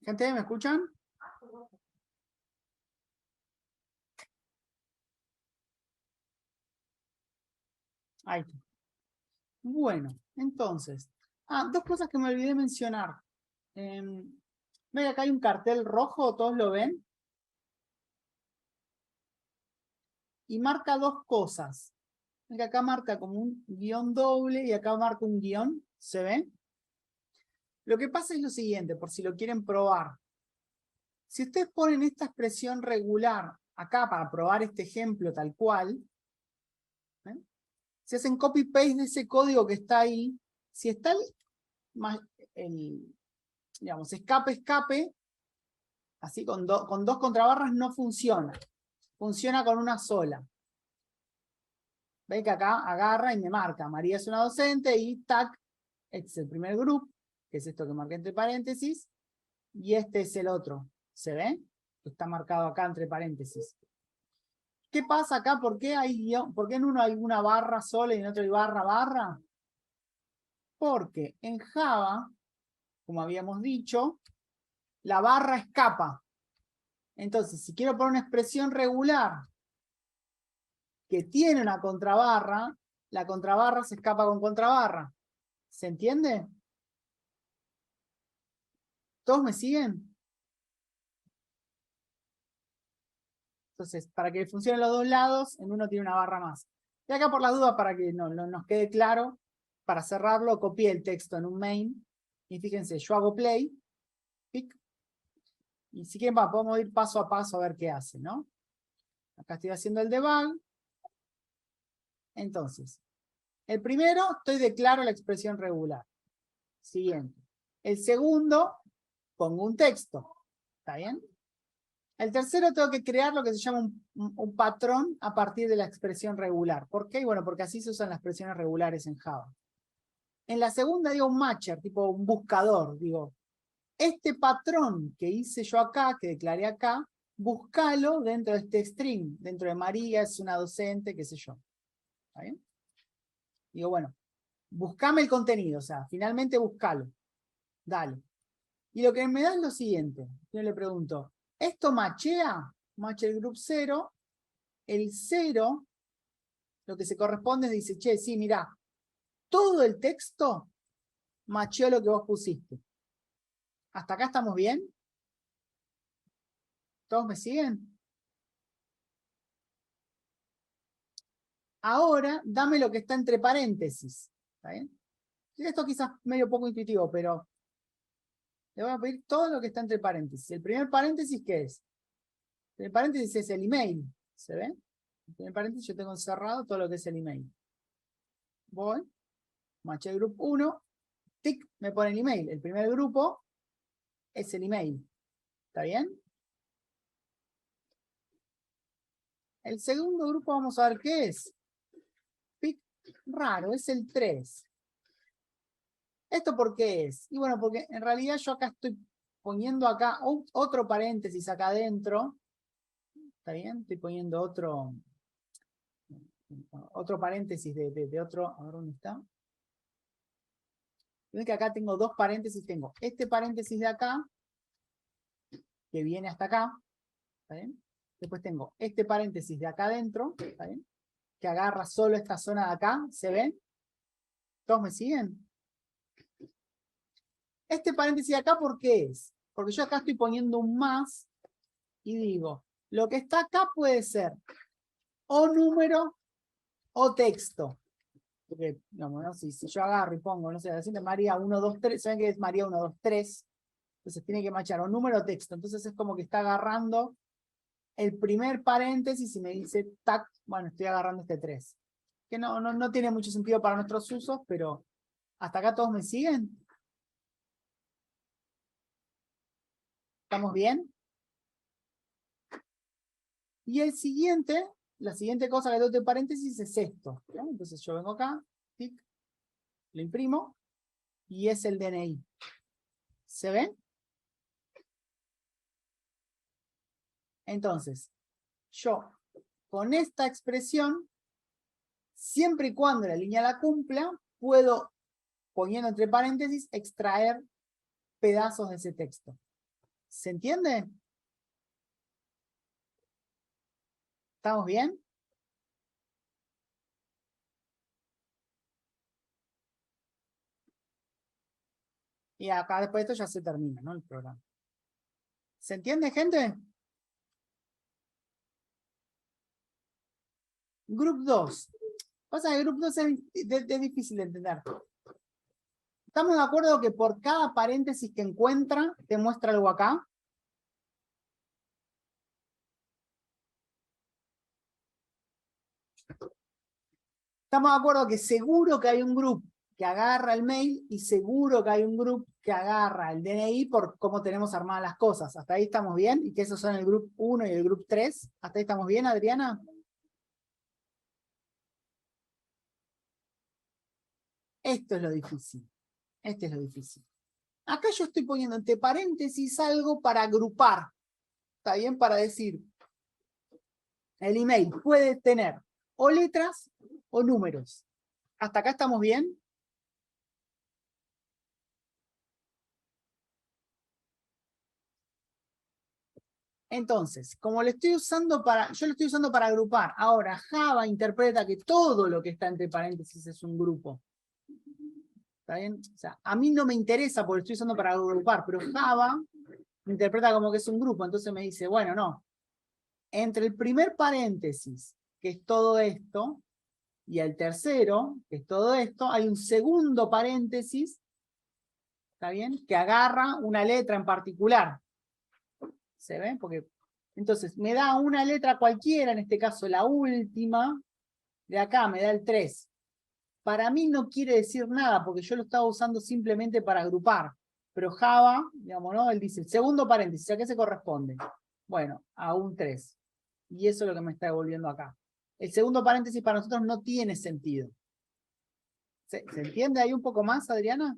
Gente, ¿me escuchan? Ahí está. Bueno, entonces. Dos cosas que me olvidé mencionar. ¿Ven que acá hay un cartel rojo? ¿Todos lo ven? Y marca dos cosas. Ven que acá marca como un guión doble y acá marca un guión. ¿Se ven? Lo que pasa es lo siguiente, por si lo quieren probar. Si ustedes ponen esta expresión regular acá para probar este ejemplo tal cual, ¿ven? Si hacen copy-paste de ese código que está ahí, si está digamos, escape, así con dos contrabarras no funciona. Funciona con una sola. ¿Ven que acá agarra y me marca? María es una docente y tac, este es el primer grupo, que es esto que marqué entre paréntesis, y este es el otro. ¿Se ve? Está marcado acá entre paréntesis. ¿Qué pasa acá? ¿Por qué en uno hay una barra sola y en otro hay barra? Porque en Java, como habíamos dicho, la barra escapa. Entonces, si quiero poner una expresión regular que tiene una contrabarra, la contrabarra se escapa con contrabarra. ¿Se entiende? ¿Todos me siguen? Entonces, para que funcione los dos lados, en uno tiene una barra más. Y acá por las dudas, para que no nos quede claro, para cerrarlo, copié el texto en un main. Y fíjense, yo hago play. Pic, y si quieren, podemos ir paso a paso a ver qué hace, ¿no? Acá estoy haciendo el debug. Entonces, el primero, estoy declaro la expresión regular. Siguiente. El segundo, pongo un texto. ¿Está bien? El tercero, tengo que crear lo que se llama un patrón a partir de la expresión regular. ¿Por qué? Bueno, porque así se usan las expresiones regulares en Java. En la segunda, digo un matcher, tipo un buscador. Digo, este patrón que hice yo acá, que declaré acá, búscalo dentro de este string. Dentro de María es una docente, qué sé yo. ¿Está bien? Digo, bueno, buscame el contenido, o sea, finalmente búscalo. Dale. Y lo que me da es lo siguiente. Yo le pregunto, ¿esto machea? Match el group 0. El 0, lo que se corresponde es, dice, che, sí, mirá, todo el texto macheó lo que vos pusiste. ¿Hasta acá estamos bien? ¿Todos me siguen? Ahora, dame lo que está entre paréntesis. ¿Está bien? Esto quizás medio poco intuitivo, pero le voy a pedir todo lo que está entre paréntesis. El primer paréntesis, ¿qué es? El paréntesis es el email. ¿Se ve? En el paréntesis yo tengo encerrado todo lo que es el email. Voy, maché el grupo 1, tic, me pone el email. El primer grupo es el email. ¿Está bien? El segundo grupo vamos a ver qué es. Pic, raro, es el 3. ¿Esto por qué es? Y bueno, porque en realidad yo acá estoy poniendo acá otro paréntesis acá adentro. ¿Está bien? Estoy poniendo otro paréntesis de otro. A ver dónde está. Ven que acá tengo dos paréntesis. Tengo este paréntesis de acá, que viene hasta acá. ¿Está bien? Después tengo este paréntesis de acá adentro. ¿Está bien? Que agarra solo esta zona de acá. ¿Se ven? ¿Todos me siguen? Este paréntesis de acá, ¿por qué es? Porque yo acá estoy poniendo un más y digo, lo que está acá puede ser o número o texto. Porque, digamos, ¿no? Si yo agarro y pongo, no sé, decirle María 1, 2, 3, ¿saben qué es María 1, 2, 3? Entonces tiene que machar o número o texto. Entonces es como que está agarrando el primer paréntesis y me dice, tac, bueno, estoy agarrando este 3. Que no tiene mucho sentido para nuestros usos, pero ¿hasta acá todos me siguen? ¿Estamos bien? Y el siguiente, la siguiente cosa que tengo entre paréntesis es esto. ¿No? Entonces yo vengo acá, tic, lo imprimo y es el DNI. ¿Se ven? Entonces, yo con esta expresión, siempre y cuando la línea la cumpla, puedo, poniendo entre paréntesis, extraer pedazos de ese texto. ¿Se entiende? ¿Estamos bien? Y acá después de esto ya se termina, ¿no? El programa. ¿Se entiende, gente? Group 2. Pasa que el Group 2 es difícil de entender. ¿Estamos de acuerdo que por cada paréntesis que encuentra, te muestra algo acá? Estamos de acuerdo que seguro que hay un grupo que agarra el mail y seguro que hay un grupo que agarra el DNI por cómo tenemos armadas las cosas. ¿Hasta ahí estamos bien? Y que esos son el grupo 1 y el grupo 3. ¿Hasta ahí estamos bien, Adriana? Esto es lo difícil. Este es lo difícil. Acá yo estoy poniendo entre paréntesis algo para agrupar. ¿Está bien? Para decir, el email puede tener o letras o números. ¿Hasta acá estamos bien? Entonces, como lo estoy usando yo lo estoy usando para agrupar. Ahora, Java interpreta que todo lo que está entre paréntesis es un grupo. ¿Está bien? O sea, a mí no me interesa porque lo estoy usando para agrupar, pero Java interpreta como que es un grupo. Entonces me dice, bueno, no. Entre el primer paréntesis, que es todo esto, y el tercero, que es todo esto, hay un segundo paréntesis, ¿está bien? Que agarra una letra en particular. ¿Se ve? Porque entonces me da una letra cualquiera, en este caso la última, de acá me da el 3. Para mí no quiere decir nada, porque yo lo estaba usando simplemente para agrupar. Pero Java, digamos, ¿no? Él dice, segundo paréntesis, ¿a qué se corresponde? Bueno, a un 3. Y eso es lo que me está devolviendo acá. El segundo paréntesis para nosotros no tiene sentido. ¿Se entiende ahí un poco más, Adriana?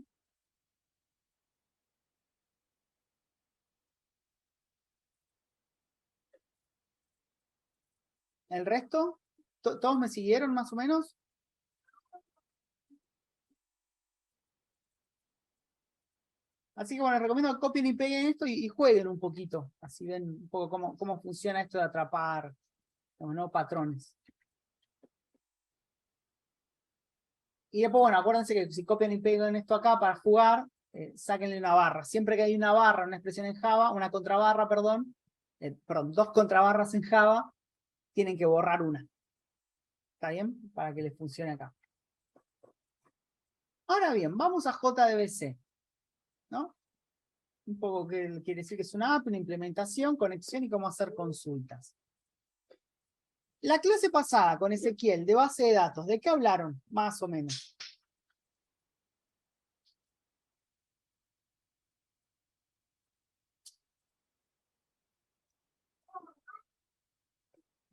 ¿El resto? ¿Todos me siguieron más o menos? Así que bueno, les recomiendo que copien y peguen esto y jueguen un poquito. Así ven un poco cómo funciona esto de atrapar, ¿no? Patrones. Y después, bueno, acuérdense que si copian y pegan esto acá para jugar, sáquenle una barra. Siempre que hay una barra, una expresión en Java, una contrabarra, perdón, dos contrabarras en Java, tienen que borrar una. ¿Está bien? Para que les funcione acá. Ahora bien, vamos a JDBC, ¿no? Un poco que quiere decir que es una app, una implementación, conexión y cómo hacer consultas. La clase pasada con Ezequiel de base de datos, ¿de qué hablaron? Más o menos.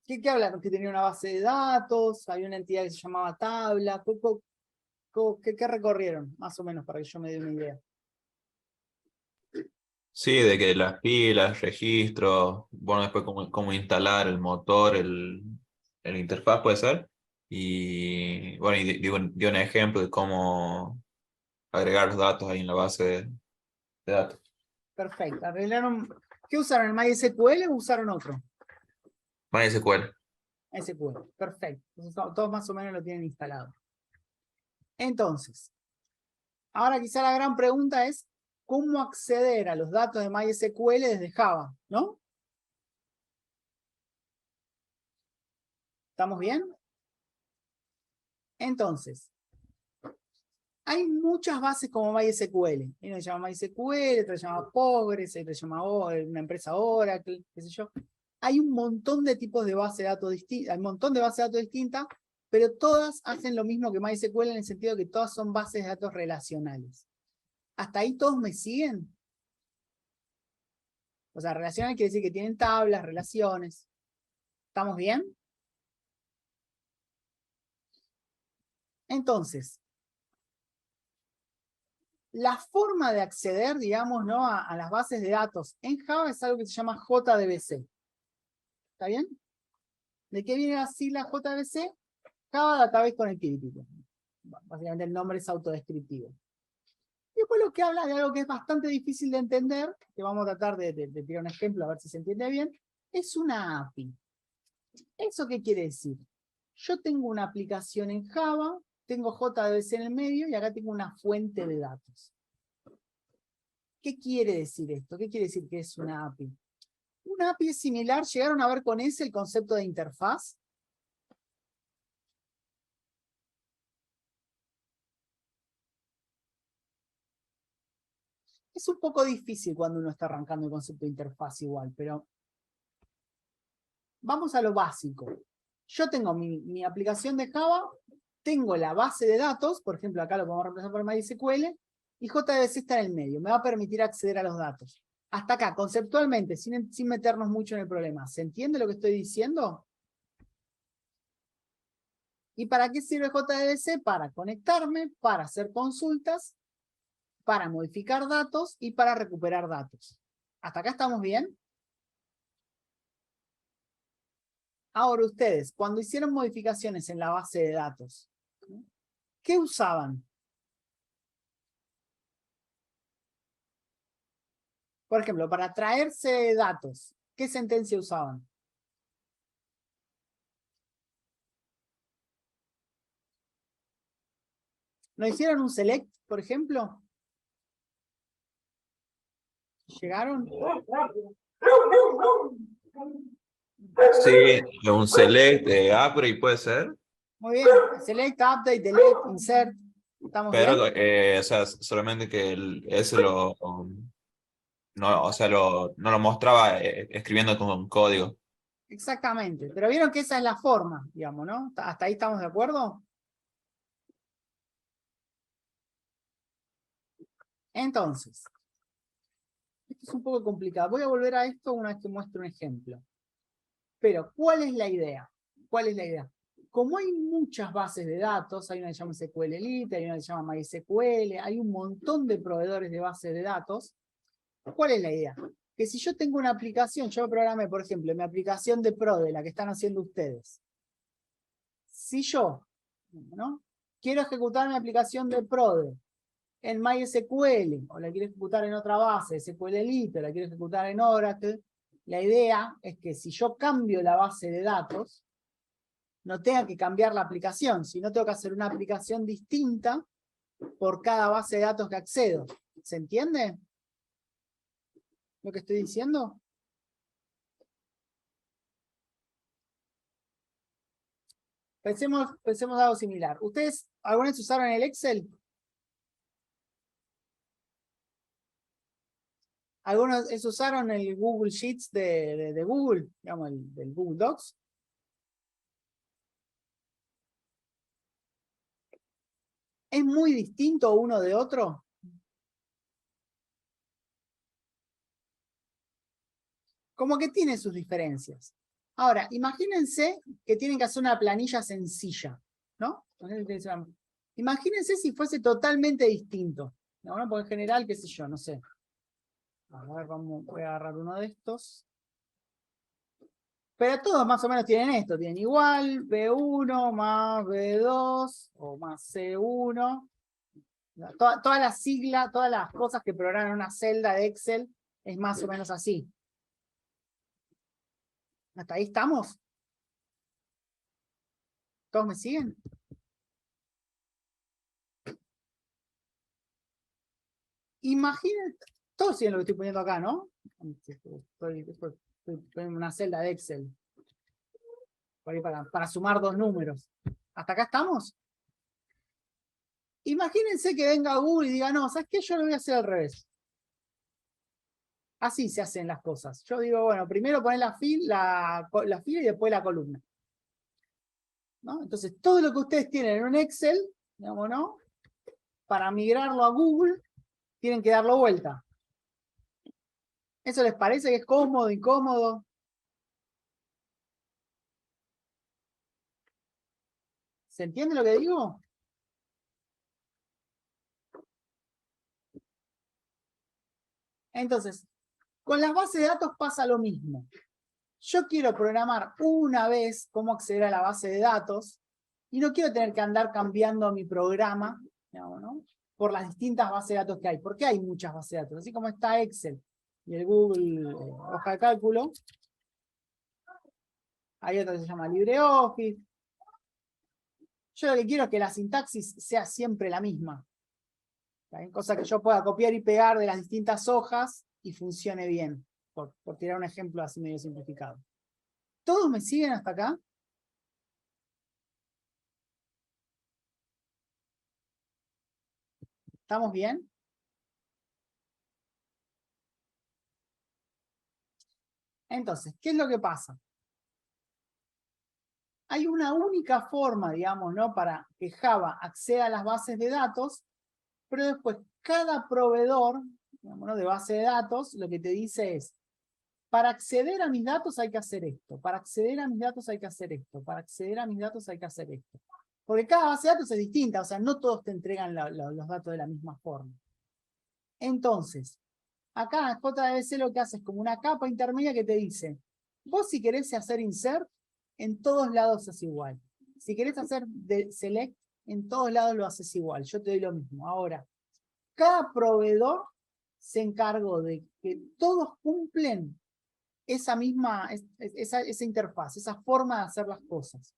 ¿Qué hablaron? Que tenía una base de datos, había una entidad que se llamaba tabla. ¿Qué recorrieron? Más o menos, para que yo me dé una idea. Sí, de que las pilas, registros, bueno, después cómo instalar el motor, el interfaz puede ser. Y bueno, y dio un ejemplo de cómo agregar los datos ahí en la base de datos. Perfecto. Arreglaron. ¿Qué usaron? ¿El MySQL o usaron otro? MySQL. SQL. Perfecto. Entonces, todos más o menos lo tienen instalado. Entonces, ahora quizá la gran pregunta es cómo acceder a los datos de MySQL desde Java, ¿no? ¿Estamos bien? Entonces, hay muchas bases como MySQL. Uno se llama MySQL, otro se llama Postgres, otro se llama una empresa Oracle, qué sé yo. Hay un montón de tipos de bases de datos distintas, hay un montón de bases de datos distintas, pero todas hacen lo mismo que MySQL en el sentido de que todas son bases de datos relacionales. ¿Hasta ahí todos me siguen? O sea, relacionales quiere decir que tienen tablas, relaciones. ¿Estamos bien? Entonces, la forma de acceder, digamos, ¿no? a las bases de datos en Java es algo que se llama JDBC. ¿Está bien? ¿De qué viene la sigla JDBC? Java Database Connectivity. Básicamente el nombre es autodescriptivo. Y después lo que habla de algo que es bastante difícil de entender, que vamos a tratar de tirar un ejemplo a ver si se entiende bien, es una API. ¿Eso qué quiere decir? Yo tengo una aplicación en Java, tengo JDBC en el medio y acá tengo una fuente de datos. ¿Qué quiere decir esto? ¿Qué quiere decir que es una API? Una API es similar, ¿llegaron a ver con ese el concepto de interfaz? Es un poco difícil cuando uno está arrancando el concepto de interfaz igual, pero vamos a lo básico. Yo tengo mi aplicación de Java, tengo la base de datos, por ejemplo, acá lo podemos reemplazar por MySQL, y JDBC está en el medio, me va a permitir acceder a los datos. Hasta acá, conceptualmente, sin meternos mucho en el problema. ¿Se entiende lo que estoy diciendo? ¿Y para qué sirve JDBC? Para conectarme, para hacer consultas, para modificar datos y para recuperar datos. ¿Hasta acá estamos bien? Ahora ustedes, cuando hicieron modificaciones en la base de datos, ¿qué usaban? Por ejemplo, para traerse datos, ¿qué sentencia usaban? ¿No hicieron un select, por ejemplo? ¿Llegaron? Sí, un select, upgrade puede ser, Muy bien. Select, update, delete, insert. ¿Estamos bien? pero o sea, solamente que ese no, o sea, no lo mostraba escribiendo con un código. Exactamente. Pero vieron que esa es la forma, digamos, ¿no? ¿Hasta ahí estamos de acuerdo? Entonces, esto es un poco complicado. Voy a volver a esto una vez que muestre un ejemplo. Pero, ¿cuál es la idea? ¿Cuál es la idea? Como hay muchas bases de datos, hay una que se llama SQLite, hay una que se llama MySQL, hay un montón de proveedores de bases de datos. ¿Cuál es la idea? Que si yo tengo una aplicación, yo programé, por ejemplo, mi aplicación de Prode, la que están haciendo ustedes. Si yo, ¿no?, quiero ejecutar mi aplicación de Prode en MySQL, o la quiero ejecutar en otra base, SQLite, la quiero ejecutar en Oracle, la idea es que si yo cambio la base de datos, no tenga que cambiar la aplicación, sino tengo que hacer una aplicación distinta por cada base de datos que accedo. ¿Se entiende lo que estoy diciendo? Pensemos algo similar. ¿Ustedes alguna vez usaron el Excel? ¿Alguna vez usaron el Google Sheets de Google? Digamos, del Google Docs. ¿Es muy distinto uno de otro? Como que tiene sus diferencias. Ahora, imagínense que tienen que hacer una planilla sencilla, ¿no? Imagínense si fuese totalmente distinto, ¿no? Porque en general, qué sé yo, no sé. A ver, voy a agarrar uno de estos. Pero todos más o menos tienen esto, tienen igual, B1 más B2 o más C1. Toda la sigla, todas las cosas que programan una celda de Excel es más o menos así. ¿Hasta ahí estamos? ¿Todos me siguen? Imaginen, todos siguen lo que estoy poniendo acá, ¿no? Estoy poniendo una celda de Excel por ahí para sumar dos números. ¿Hasta acá estamos? Imagínense que venga Google y diga, no, ¿sabes qué? Yo lo voy a hacer al revés. Así se hacen las cosas. Yo digo, bueno, primero poner la fila y después la columna, ¿no? Entonces, todo lo que ustedes tienen en un Excel, digamos, ¿no?, para migrarlo a Google, tienen que darlo vuelta. ¿Eso les parece que es cómodo, incómodo? ¿Se entiende lo que digo? Entonces, con las bases de datos pasa lo mismo. Yo quiero programar una vez cómo acceder a la base de datos y no quiero tener que andar cambiando mi programa, digamos, ¿no? Por las distintas bases de datos que hay. Porque hay muchas bases de datos. Así como está Excel y el Google hoja de cálculo, hay otra que se llama LibreOffice. Yo lo que quiero es que la sintaxis sea siempre la misma. ¿Está? Cosa que yo pueda copiar y pegar de las distintas hojas y funcione bien. Por tirar un ejemplo así medio simplificado. ¿Todos me siguen hasta acá? ¿Estamos bien? Entonces, ¿qué es lo que pasa? Hay una única forma, digamos, ¿no? Para que Java acceda a las bases de datos, pero después cada proveedor, digamos, ¿no? de base de datos, lo que te dice es, para acceder a mis datos hay que hacer esto, para acceder a mis datos hay que hacer esto, para acceder a mis datos hay que hacer esto. Porque cada base de datos es distinta, o sea, no todos te entregan los datos de la misma forma. Entonces, acá JDBC lo que hace es como una capa intermedia que te dice, vos si querés hacer insert, en todos lados es igual. Si querés hacer select, en todos lados lo haces igual. Yo te doy lo mismo. Ahora, cada proveedor se encargó de que todos cumplen esa misma, esa interfaz, esa forma de hacer las cosas.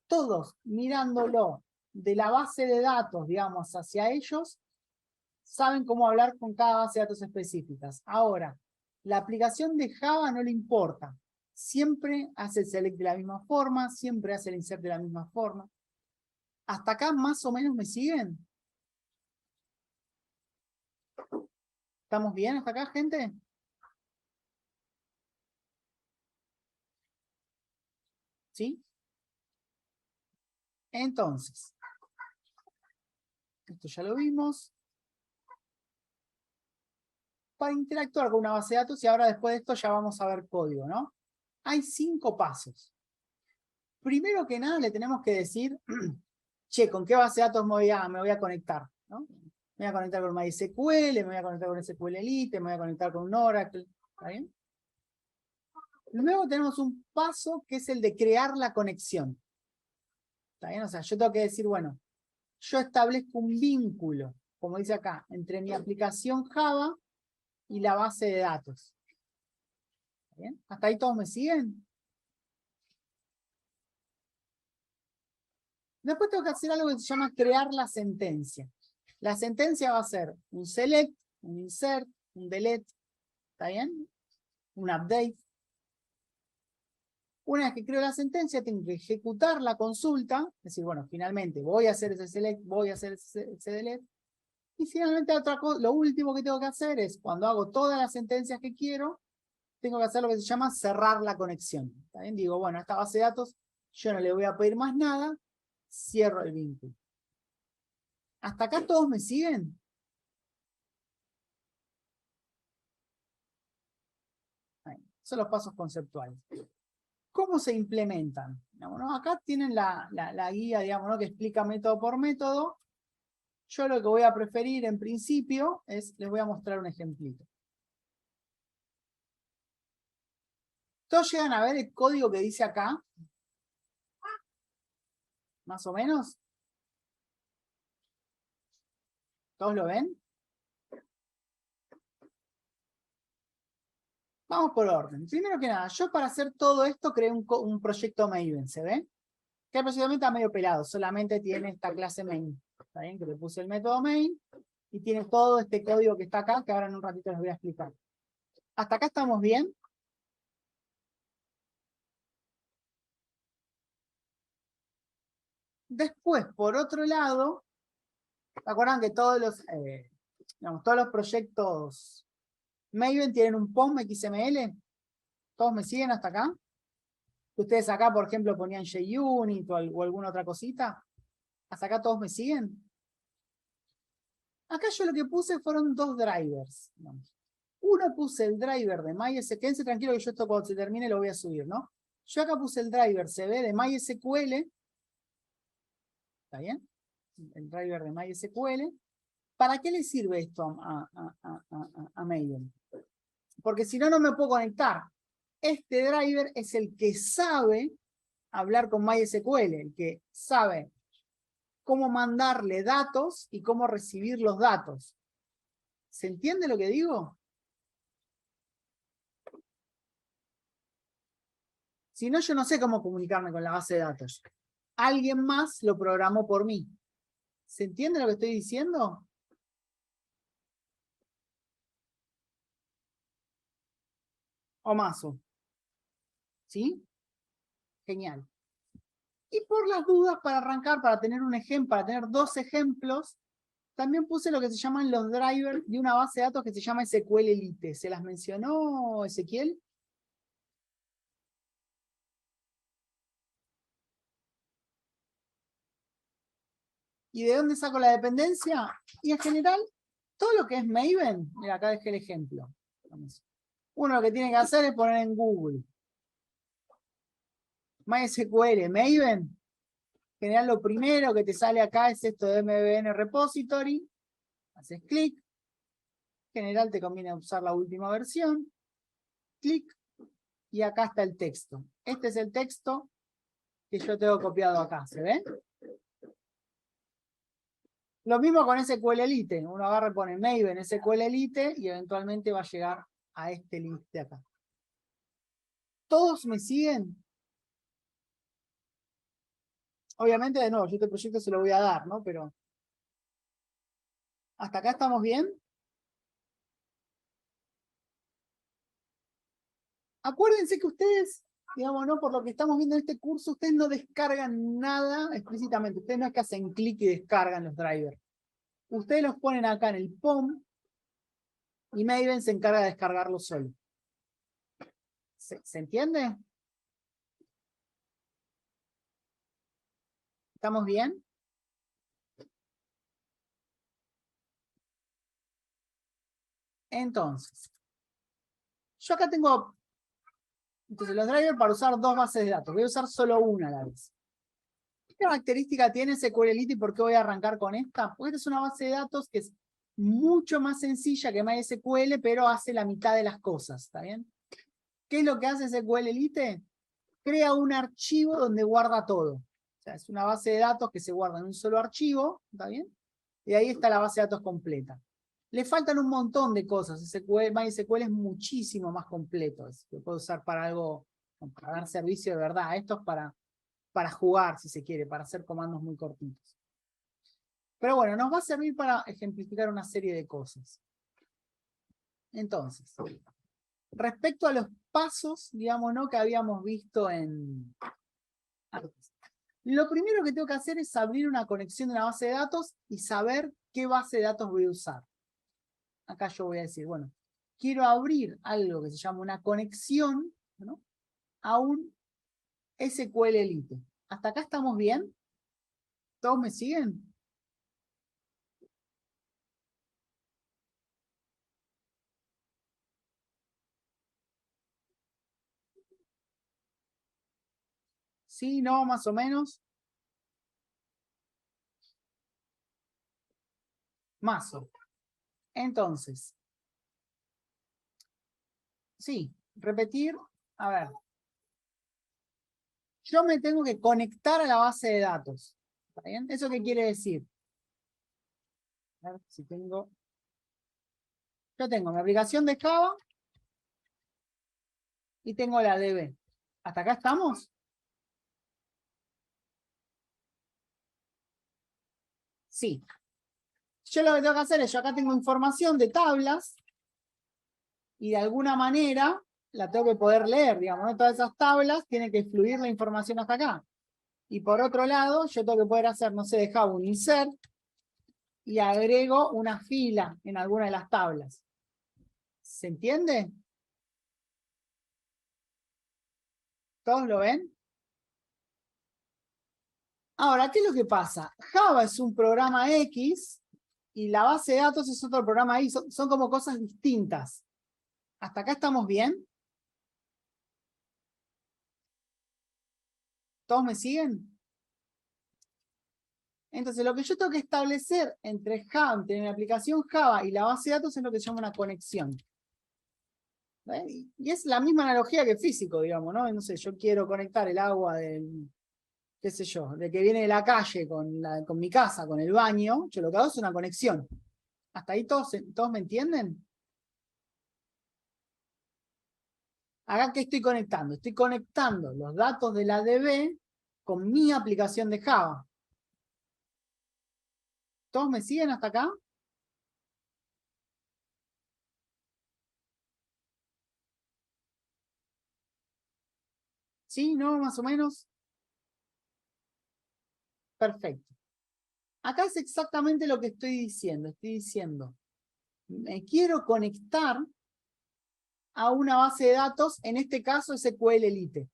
Todos mirándolo de la base de datos, digamos, hacia ellos, saben cómo hablar con cada base de datos específicas. Ahora, la aplicación de Java no le importa. Siempre hace el select de la misma forma, siempre hace el insert de la misma forma. ¿Hasta acá más o menos me siguen? ¿Estamos bien hasta acá, gente? ¿Sí? Entonces, esto ya lo vimos. Para interactuar con una base de datos, y ahora después de esto ya vamos a ver código, ¿no? Hay 5 pasos. Primero que nada le tenemos que decir, che, ¿con qué base de datos me voy a conectar? ¿No? Me voy a conectar con MySQL, me voy a conectar con SQLite, me voy a conectar con un Oracle. ¿Está bien? Luego tenemos un paso que es el de crear la conexión. ¿Está bien? O sea, yo tengo que decir, bueno, yo establezco un vínculo, como dice acá, entre mi aplicación Java y la base de datos. ¿Está bien? ¿Hasta ahí todos me siguen? Después tengo que hacer algo que se llama crear la sentencia. La sentencia va a ser un select, un insert, un delete, ¿está bien? Un update. Una vez que creo la sentencia, tengo que ejecutar la consulta, es decir, bueno, finalmente voy a hacer ese select, voy a hacer ese delete, y finalmente lo último que tengo que hacer es, cuando hago todas las sentencias que quiero, tengo que hacer lo que se llama cerrar la conexión. ¿Está bien? Digo, bueno, a esta base de datos yo no le voy a pedir más nada, cierro el vínculo. ¿Hasta acá todos me siguen? Son los pasos conceptuales. ¿Cómo se implementan? Digamos, ¿no? Acá tienen la guía, digamos, ¿no? Que explica método por método. Yo lo que voy a preferir en principio es, les voy a mostrar un ejemplito. ¿Todos llegan a ver el código que dice acá? ¿Más o menos? ¿Todos lo ven? Vamos por orden. Primero que nada, yo para hacer todo esto creé un proyecto Maven, ¿se ve? Que el proyecto está medio pelado, solamente tiene esta clase main. ¿Está bien? Que le puse el método main y tiene todo este código que está acá, que ahora en un ratito les voy a explicar. ¿Hasta acá estamos bien? Después, por otro lado, ¿se acuerdan que digamos, todos los proyectos Maven tienen un POM XML? ¿Todos me siguen hasta acá? Ustedes acá, por ejemplo, ponían JUnit o alguna otra cosita. ¿Hasta acá todos me siguen? Acá yo lo que puse fueron 2 drivers. Digamos. Uno puse el driver de MySQL. Quédense tranquilo que yo esto cuando se termine lo voy a subir, ¿no? Yo acá puse el driver CB de MySQL. ¿Está bien? El driver de MySQL. ¿Para qué le sirve esto a Maven? Porque si no, no me puedo conectar. Este driver es el que sabe hablar con MySQL, el que sabe cómo mandarle datos y cómo recibir los datos. ¿Se entiende lo que digo? Si no, yo no sé cómo comunicarme con la base de datos. Alguien más lo programó por mí. ¿Se entiende lo que estoy diciendo? O mazo. ¿Sí? Genial. Y por las dudas, para arrancar, para tener un ejemplo, para tener 2 ejemplos, también puse lo que se llaman los drivers de una base de datos que se llama SQL Elite. ¿Se las mencionó Ezequiel? ¿Y de dónde saco la dependencia? Y en general, todo lo que es Maven, mira, acá dejé el ejemplo. Uno lo que tiene que hacer es poner en Google MySQL Maven. En general, lo primero que te sale acá es esto de MVN Repository. Haces clic. En general, te conviene usar la última versión. Clic. Y acá está el texto. Este es el texto que yo tengo copiado acá. ¿Se ven? Lo mismo con SQL Elite. Uno agarra y pone Maven SQL Elite y eventualmente va a llegar a este link de acá. ¿Todos me siguen? Obviamente, de nuevo, yo este proyecto se lo voy a dar, ¿no? Pero ¿hasta acá estamos bien? Acuérdense que ustedes, digamos, ¿no? Por lo que estamos viendo en este curso, ustedes no descargan nada explícitamente. Ustedes no es que hacen clic y descargan los drivers. Ustedes los ponen acá en el POM y Maven se encarga de descargarlos solo. ¿Se entiende? ¿Estamos bien? Entonces, yo acá tengo los drivers para usar 2 bases de datos. Voy a usar solo una a la vez. ¿Qué característica tiene SQL Elite y por qué voy a arrancar con esta? Porque esta es una base de datos que es mucho más sencilla que MySQL, pero hace la mitad de las cosas, ¿está bien? ¿Qué es lo que hace SQL Elite? Crea un archivo donde guarda todo. O sea, es una base de datos que se guarda en un solo archivo, ¿está bien? Y ahí está la base de datos completa. Le faltan un montón de cosas. MySQL es muchísimo más completo. Lo puede usar para algo, para dar servicio de verdad. Esto es para jugar, si se quiere, para hacer comandos muy cortitos. Pero bueno, nos va a servir para ejemplificar una serie de cosas. Entonces, respecto a los pasos, digamos, ¿no? Que habíamos visto en... Lo primero que tengo que hacer es abrir una conexión de una base de datos y saber qué base de datos voy a usar. Acá yo voy a decir, bueno, quiero abrir algo que se llama una conexión, ¿no? A un SQL Elite. ¿Hasta acá estamos bien? ¿Todos me siguen? ¿Sí? ¿No? ¿Más o menos? Mazo. Entonces, sí, repetir, a ver. Yo me tengo que conectar a la base de datos. ¿Está bien? ¿Eso qué quiere decir? A ver si tengo... Yo tengo mi aplicación de Java y tengo la DB. ¿Hasta acá estamos? Sí. Yo lo que tengo que hacer es, yo acá tengo información de tablas y de alguna manera la tengo que poder leer, digamos, ¿no? Todas esas tablas tienen que fluir la información hasta acá. Y por otro lado, yo tengo que poder hacer, no sé, de Java un insert y agrego una fila en alguna de las tablas. ¿Se entiende? ¿Todos lo ven? Ahora, ¿qué es lo que pasa? Java es un programa X y la base de datos es otro programa Y. Son como cosas distintas. ¿Hasta acá estamos bien? ¿Todos me siguen? Entonces, lo que yo tengo que establecer entre Java, entre mi aplicación Java y la base de datos es lo que se llama una conexión. Y es la misma analogía que físico, digamos, ¿no? No sé, yo quiero conectar el agua del, qué sé yo, de que viene de la calle con mi casa, con el baño, yo lo que hago es una conexión. ¿Hasta ahí todos me entienden? Acá, ¿qué estoy conectando? Estoy conectando los datos de la DB con mi aplicación de Java. ¿Todos me siguen hasta acá? ¿Sí? ¿No? ¿Más o menos? Perfecto. Acá es exactamente lo que estoy diciendo. Estoy diciendo, me quiero conectar a una base de datos, en este caso SQL Elite.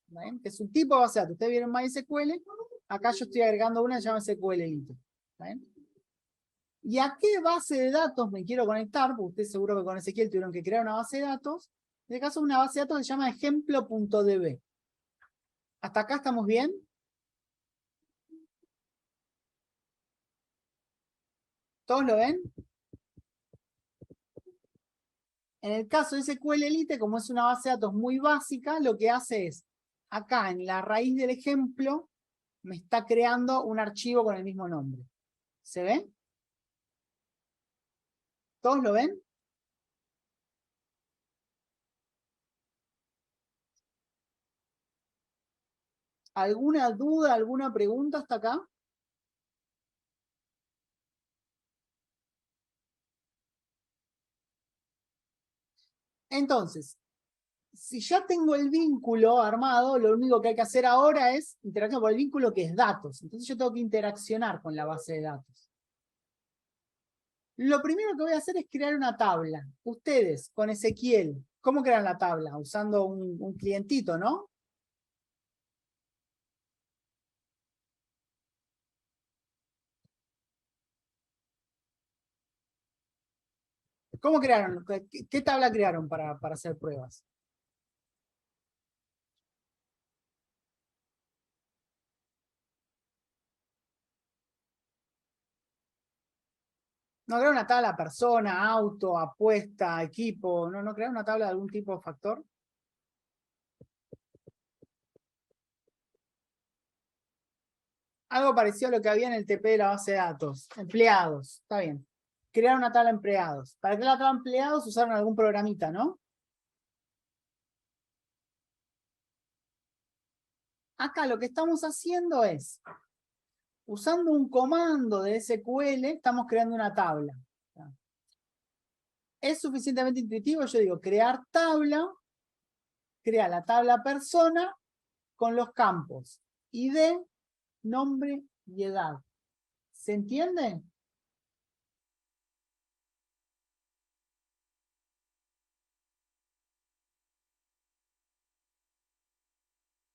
¿Ven? Que es un tipo de base de datos. Ustedes vieron MySQL, acá yo estoy agregando una que se llama SQL Elite. ¿Ven? ¿Y a qué base de datos me quiero conectar? Porque ustedes seguro que con Ezequiel tuvieron que crear una base de datos. En este caso, una base de datos que se llama ejemplo.db. ¿Hasta acá estamos bien? ¿Todos lo ven? En el caso de SQL Elite, como es una base de datos muy básica, lo que hace es, acá en la raíz del ejemplo, me está creando un archivo con el mismo nombre. ¿Se ve? ¿Todos lo ven? ¿Alguna duda, alguna pregunta hasta acá? Entonces, si ya tengo el vínculo armado, lo único que hay que hacer ahora es interaccionar con el vínculo que es datos. Entonces yo tengo que interaccionar con la base de datos. Lo primero que voy a hacer es crear una tabla. Ustedes, con Ezequiel, ¿cómo crean la tabla? Usando un clientito, ¿no? ¿Cómo crearon? ¿Qué tabla crearon para hacer pruebas? ¿No crearon una tabla persona, auto, apuesta, equipo? ¿No crearon una tabla de algún tipo de factor? Algo parecido a lo que había en el TP de la base de datos. Empleados, está bien. Crear una tabla de empleados. Para crear la tabla de empleados usaron algún programita, ¿no? Acá lo que estamos haciendo es, usando un comando de SQL, estamos creando una tabla. Es suficientemente intuitivo, yo digo, crear tabla, crea la tabla persona con los campos ID, nombre y edad. ¿Se entiende?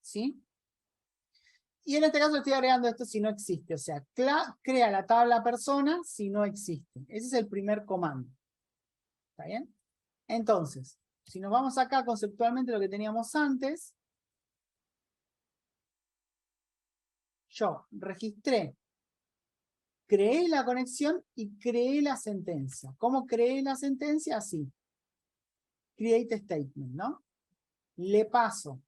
¿Sí? Y en este caso estoy agregando esto si no existe. O sea, crea la tabla persona si no existe. Ese es el primer comando. ¿Está bien? Entonces, si nos vamos acá conceptualmente lo que teníamos antes, yo registré, creé la conexión y creé la sentencia. ¿Cómo creé la sentencia? Así. Create statement, ¿no? Le paso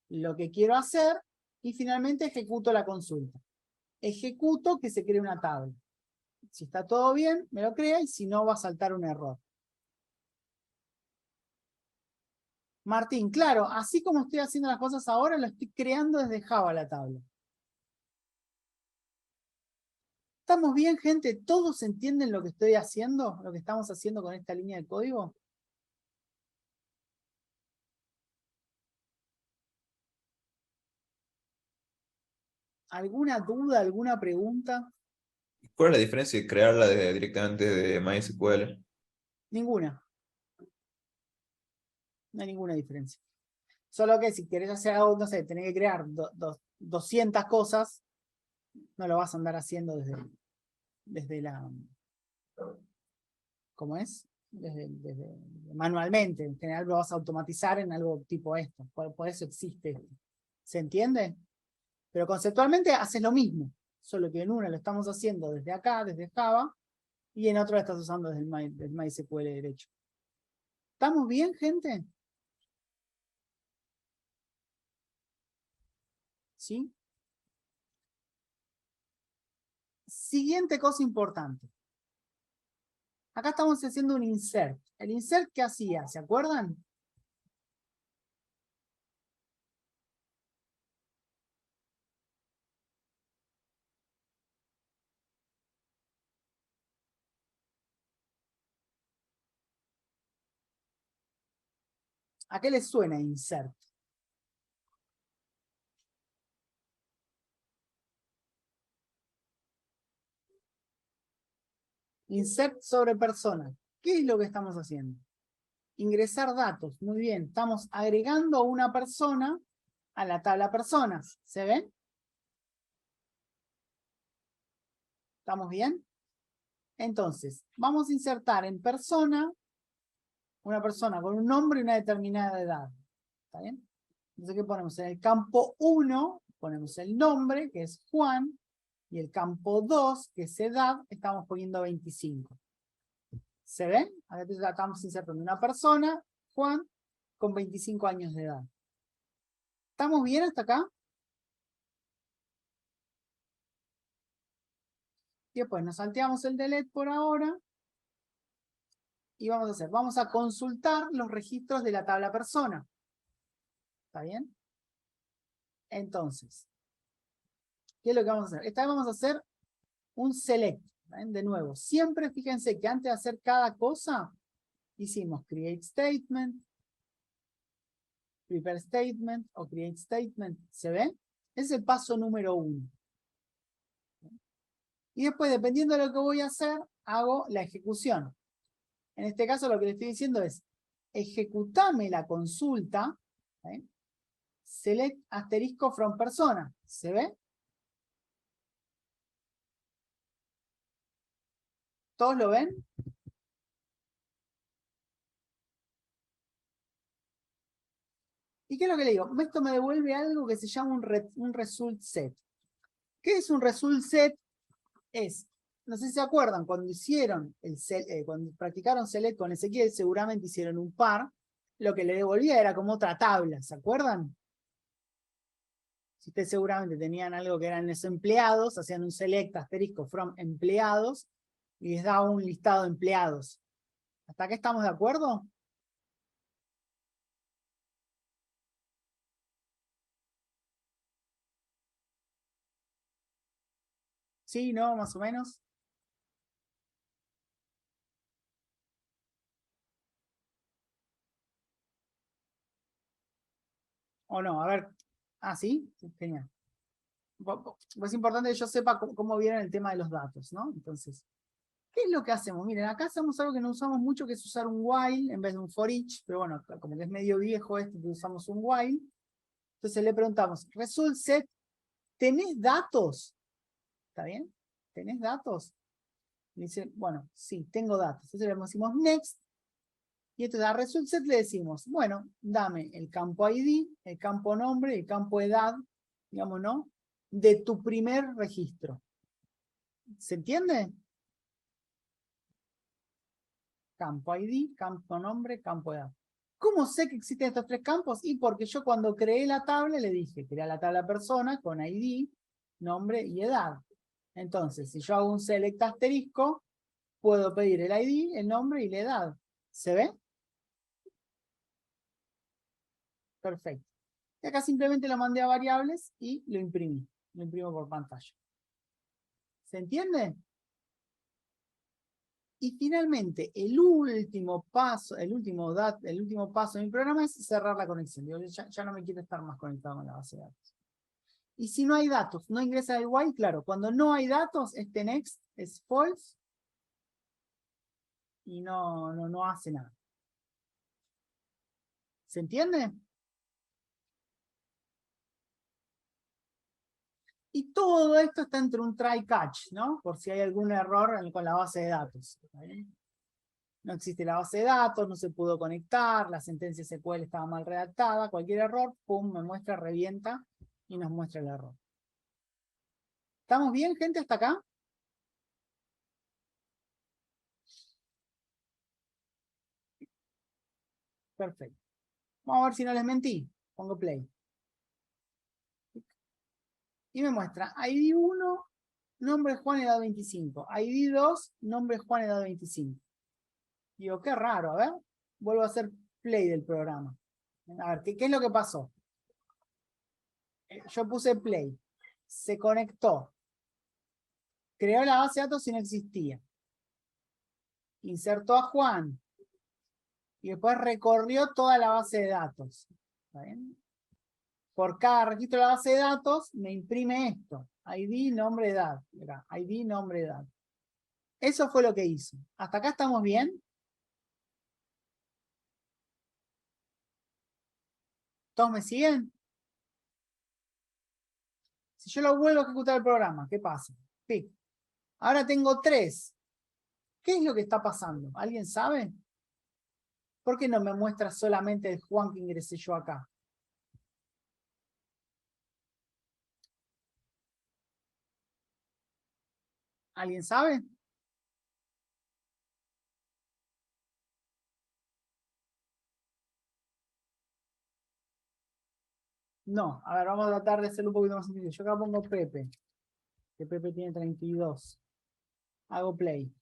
lo que quiero hacer y finalmente ejecuto la consulta. Ejecuto que se cree una tabla. Si está todo bien, me lo crea y si no, va a saltar un error. Martín, claro, así como estoy haciendo las cosas ahora, lo estoy creando desde Java la tabla. ¿Estamos bien, gente? ¿Todos entienden lo que estoy haciendo? ¿Lo que estamos haciendo con esta línea de código? ¿Alguna duda, alguna pregunta? ¿Cuál es la diferencia de crearla directamente de MySQL? Ninguna. No hay ninguna diferencia. Solo que si querés hacer algo, no sé, tenés que crear 200 cosas, no lo vas a andar haciendo desde la... ¿Cómo es? Desde manualmente. En general lo vas a automatizar en algo tipo esto. Por eso existe esto. ¿Se entiende? Pero conceptualmente haces lo mismo. Solo que en una lo estamos haciendo desde acá, desde Java, y en otro lo estás usando desde el MySQL derecho. ¿Estamos bien, gente? ¿Sí? Siguiente cosa importante. Acá estamos haciendo un insert. ¿El insert qué hacía? ¿Se acuerdan? ¿A qué les suena insert? Insert sobre persona. ¿Qué es lo que estamos haciendo? Ingresar datos. Muy bien. Estamos agregando una persona a la tabla personas. ¿Se ven? ¿Estamos bien? Entonces, vamos a insertar en persona una persona con un nombre y una determinada edad. ¿Está bien? Entonces, ¿qué ponemos? En el campo 1 ponemos el nombre, que es Juan, y el campo 2, que es edad, estamos poniendo 25. ¿Se ven? Acá estamos insertando una persona, Juan, con 25 años de edad. ¿Estamos bien hasta acá? Y después nos salteamos el delete por ahora. Y vamos a consultar los registros de la tabla persona. ¿Está bien? Entonces, ¿qué es lo que vamos a hacer? Esta vez vamos a hacer un select. ¿Ven? De nuevo, siempre fíjense que antes de hacer cada cosa, hicimos create statement, prepare statement o create statement. ¿Se ven? Ese es el paso número 1. Y después, dependiendo de lo que voy a hacer, hago la ejecución. En este caso, lo que le estoy diciendo es, ejecutame la consulta, ¿eh? Select asterisco from persona. ¿Se ve? ¿Todos lo ven? ¿Y qué es lo que le digo? Esto me devuelve algo que se llama un result set. ¿Qué es un result set? Es, no sé si se acuerdan, cuando hicieron cuando practicaron select con Ezequiel, seguramente hicieron un par, lo que le devolvía era como otra tabla, ¿se acuerdan? Si ustedes seguramente tenían algo que eran los empleados, hacían un select asterisco from empleados y les daba un listado de empleados. ¿Hasta acá estamos de acuerdo? ¿Sí? ¿No? Más o menos. ¿O no? A ver. Ah, ¿sí? Genial. Es importante que yo sepa cómo viene el tema de los datos, ¿no? Entonces, ¿qué es lo que hacemos? Miren, acá hacemos algo que no usamos mucho, que es usar un while en vez de un for each, pero bueno, como que es medio viejo esto, usamos un while. Entonces le preguntamos, result set, ¿tenés datos? ¿Está bien? ¿Tenés datos? Y dice, bueno, sí, tengo datos. Entonces le decimos next, y entonces a result set le decimos, bueno, dame el campo ID, el campo nombre, el campo edad, digamos, ¿no? De tu primer registro. ¿Se entiende? Campo ID, campo nombre, campo edad. ¿Cómo sé que existen estos tres campos? Y porque yo cuando creé la tabla le dije, crea la tabla persona con ID, nombre y edad. Entonces, si yo hago un select asterisco, puedo pedir el ID, el nombre y la edad. ¿Se ve? Perfecto. Y acá simplemente lo mandé a variables y lo imprimí. Lo imprimo por pantalla. ¿Se entiende? Y finalmente, el último paso, el último paso de mi programa es cerrar la conexión. Digo, ya no me quiero estar más conectado con la base de datos. Y si no hay datos, no ingresa el while, claro, cuando no hay datos, este next es false y no hace nada. ¿Se entiende? Y todo esto está entre un try catch, ¿no? Por si hay algún error con la base de datos. No existe la base de datos, no se pudo conectar, la sentencia SQL estaba mal redactada, cualquier error, pum, me muestra, revienta y nos muestra el error. ¿Estamos bien, gente, hasta acá? Perfecto. Vamos a ver si no les mentí. Pongo play. Y me muestra ID 1, nombre Juan, edad 25. ID 2, nombre Juan, edad 25. Digo, qué raro, a ver. Vuelvo a hacer play del programa. A ver, ¿qué es lo que pasó? Yo puse play. Se conectó. Creó la base de datos y no existía. Insertó a Juan. Y después recorrió toda la base de datos. ¿Está bien? Por cada registro de la base de datos me imprime esto. ID, nombre, edad. Mirá, ID, nombre, edad. Eso fue lo que hizo. ¿Hasta acá estamos bien? ¿Todos me siguen? Si yo lo vuelvo a ejecutar el programa, ¿qué pasa? Pic. Ahora tengo 3. ¿Qué es lo que está pasando? ¿Alguien sabe? ¿Por qué no me muestra solamente el Juan que ingresé yo acá? ¿Alguien sabe? No. A ver, vamos a tratar de hacerlo un poquito más sencillo. Yo acá pongo Pepe. Que Pepe tiene 32. Hago play.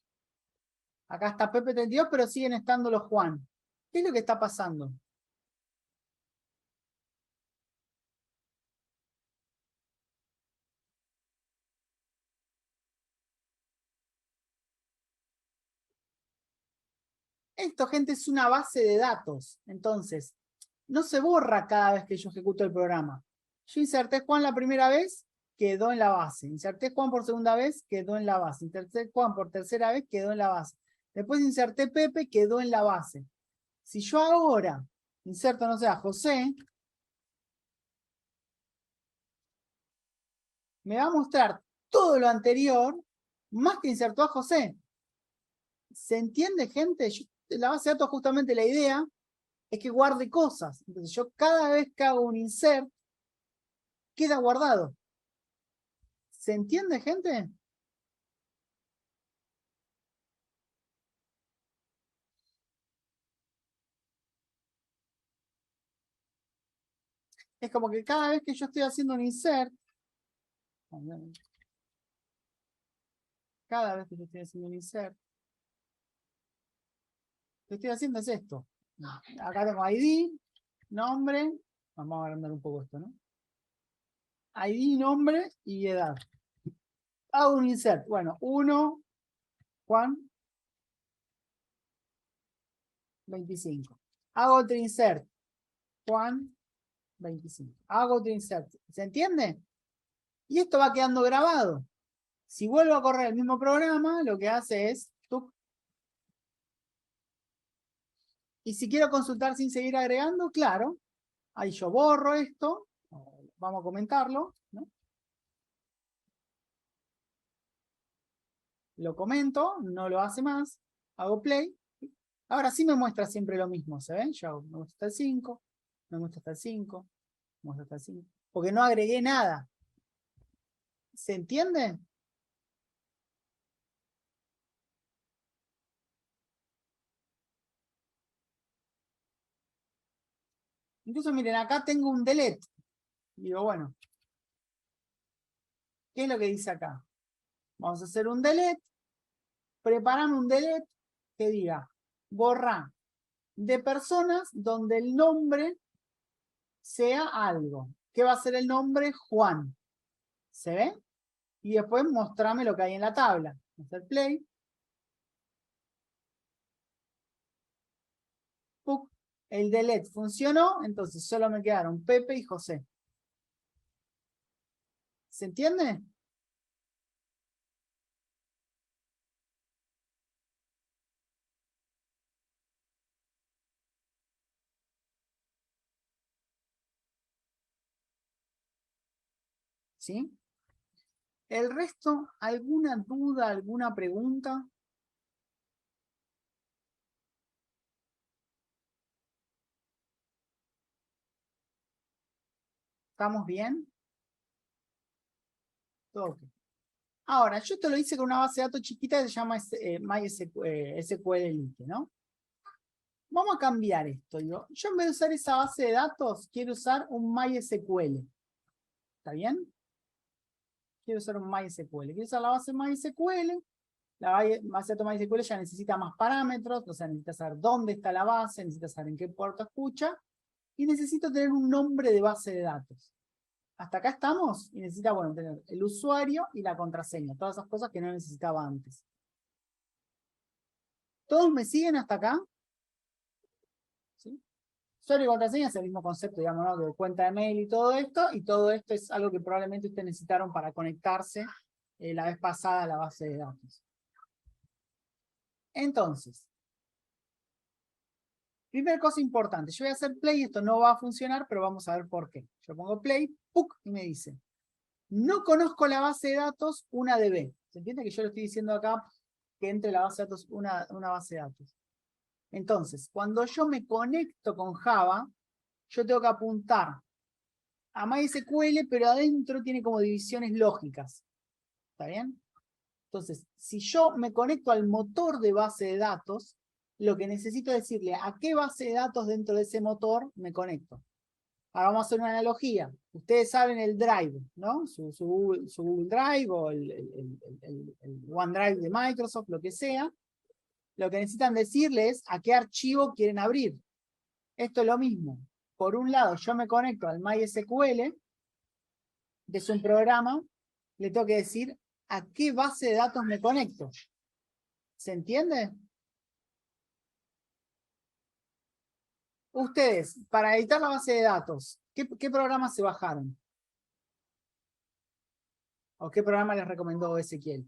Acá está Pepe 32, pero siguen estando los Juan. ¿Qué es lo que está pasando? Esto, gente, es una base de datos. Entonces, no se borra cada vez que yo ejecuto el programa. Yo inserté Juan la primera vez, quedó en la base. Inserté Juan por segunda vez, quedó en la base. Inserté Juan por tercera vez, quedó en la base. Después inserté Pepe, quedó en la base. Si yo ahora inserto, no sé, a José, me va a mostrar todo lo anterior, más que insertó a José. ¿Se entiende, gente? La base de datos, justamente la idea es que guarde cosas. Entonces yo cada vez que hago un insert, queda guardado. ¿Se entiende, gente? Es como que cada vez que yo estoy haciendo un insert, cada vez que yo estoy haciendo un insert, lo que estoy haciendo es esto. Acá tengo ID, nombre, vamos a agrandar un poco esto, ¿no? ID, nombre y edad. Hago un insert. Bueno, 1, Juan, 25. Hago otro insert. Juan, 25. Hago otro insert. ¿Se entiende? Y esto va quedando grabado. Si vuelvo a correr el mismo programa, lo que hace es... Y si quiero consultar sin seguir agregando, claro, ahí yo borro esto. Vamos a comentarlo, ¿no? Lo comento, no lo hace más. Hago play. Ahora sí me muestra siempre lo mismo, ¿se ven? Yo me muestra hasta el 5, me muestra hasta el 5, me muestra hasta el 5. Porque no agregué nada. ¿Se entiende? Incluso miren, acá tengo un delete. Digo, bueno, ¿qué es lo que dice acá? Vamos a hacer un delete. Preparame un delete que diga, borra de personas donde el nombre sea algo. ¿Qué va a ser el nombre? Juan. ¿Se ve? Y después mostrame lo que hay en la tabla. Hacer play. ¡Puc! El delete funcionó, entonces solo me quedaron Pepe y José. ¿Se entiende? ¿Sí? El resto, ¿alguna duda, alguna pregunta? ¿Estamos bien? Todo ok. Ahora, yo te lo hice con una base de datos chiquita que se llama MySQL Elite, ¿no? Vamos a cambiar esto. Digo, yo en vez de usar esa base de datos, quiero usar un MySQL. ¿Está bien? Quiero usar un MySQL. Quiero usar la base MySQL. La base de datos MySQL ya necesita más parámetros, o sea, necesita saber dónde está la base, necesita saber en qué puerto escucha, y necesito tener un nombre de base de datos. Hasta acá estamos, y necesita, bueno, tener el usuario y la contraseña, todas esas cosas que no necesitaba antes. ¿Todos me siguen hasta acá? ¿Sí? Usuario y contraseña es el mismo concepto, digamos, ¿no? De cuenta de mail y todo esto es algo que probablemente ustedes necesitaron para conectarse la vez pasada a la base de datos. Entonces, primera cosa importante, yo voy a hacer play, esto no va a funcionar, pero vamos a ver por qué. Yo pongo play, ¡puc! Y me dice, no conozco la base de datos, una DB. ¿Se entiende que yo le estoy diciendo acá que entre la base de datos una base de datos? Entonces, cuando yo me conecto con Java, yo tengo que apuntar a MySQL, pero adentro tiene como divisiones lógicas. ¿Está bien? Entonces, si yo me conecto al motor de base de datos, lo que necesito es decirle a qué base de datos dentro de ese motor me conecto. Ahora vamos a hacer una analogía. Ustedes saben el Drive, ¿no? Su Google Drive o el OneDrive de Microsoft, lo que sea. Lo que necesitan decirle es a qué archivo quieren abrir. Esto es lo mismo. Por un lado, yo me conecto al MySQL, que es un programa, le tengo que decir a qué base de datos me conecto. ¿Se entiende? Ustedes, para editar la base de datos, ¿qué programas se bajaron? ¿O qué programa les recomendó Ezequiel?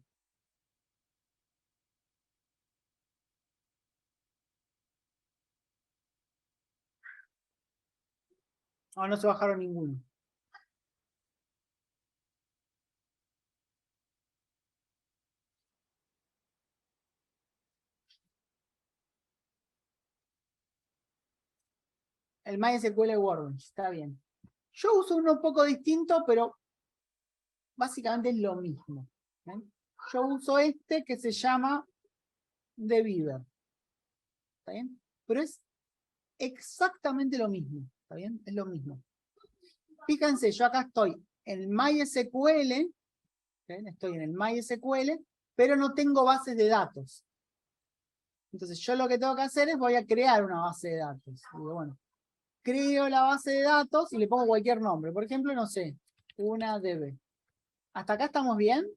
¿O no se bajaron ninguno? El MySQL Workbench, está bien. Yo uso uno un poco distinto, pero básicamente es lo mismo. ¿Ven? Yo uso este que se llama TheBeaver. ¿Está bien? Pero es exactamente lo mismo. ¿Está bien? Es lo mismo. Fíjense, yo acá estoy en MySQL, ¿ven? Estoy en el MySQL, pero no tengo bases de datos. Entonces yo lo que tengo que hacer es voy a crear una base de datos. Digo, bueno, creo la base de datos y le pongo cualquier nombre. Por ejemplo, no sé, una DB. ¿Hasta acá estamos bien?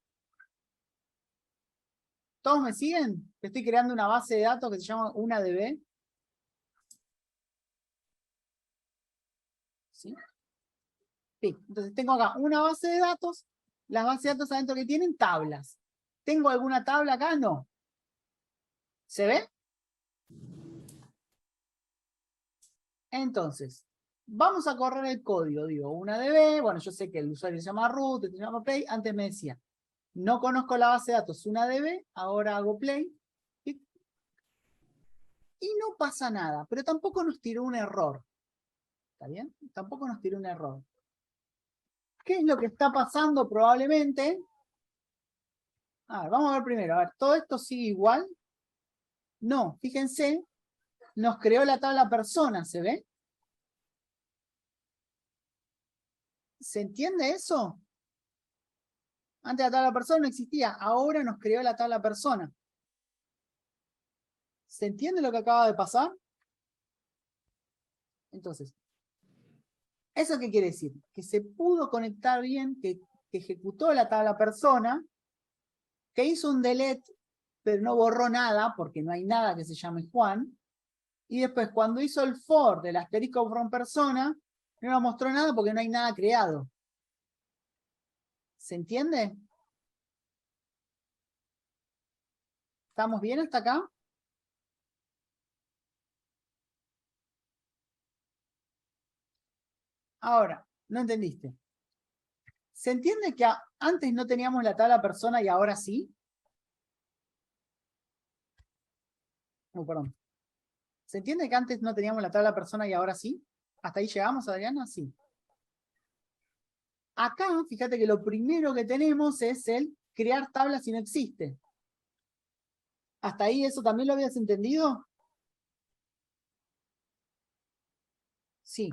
¿Todos me siguen? Estoy creando una base de datos que se llama una DB. ¿Sí? Sí. Entonces tengo acá una base de datos. Las bases de datos adentro que tienen tablas. ¿Tengo alguna tabla acá? No. ¿Se ve? Entonces, vamos a correr el código. Digo, una DB. Bueno, yo sé que el usuario se llama root, se llama play. Antes me decía, no conozco la base de datos, una DB. Ahora hago play. Y no pasa nada, pero tampoco nos tiró un error. ¿Está bien? Tampoco nos tiró un error. ¿Qué es lo que está pasando probablemente? A ver, vamos a ver primero. A ver, ¿todo esto sigue igual? No, fíjense, nos creó la tabla persona, ¿se ve? ¿Se entiende eso? Antes la tabla persona no existía, ahora nos creó la tabla persona. ¿Se entiende lo que acaba de pasar? Entonces, ¿eso qué quiere decir? Que se pudo conectar bien, que ejecutó la tabla persona, que hizo un delete, pero no borró nada, porque no hay nada que se llame Juan, y después cuando hizo el for del asterisco from persona, no nos mostró nada porque no hay nada creado. ¿Se entiende? ¿Estamos bien hasta acá? Ahora, no entendiste. ¿Se entiende que antes no teníamos la tabla persona y ahora sí? Perdón. ¿Se entiende que antes no teníamos la tabla persona y ahora sí? ¿Hasta ahí llegamos, Adriana? Sí. Acá, fíjate que lo primero que tenemos es el crear tablas si no existe. ¿Hasta ahí eso también lo habías entendido? Sí.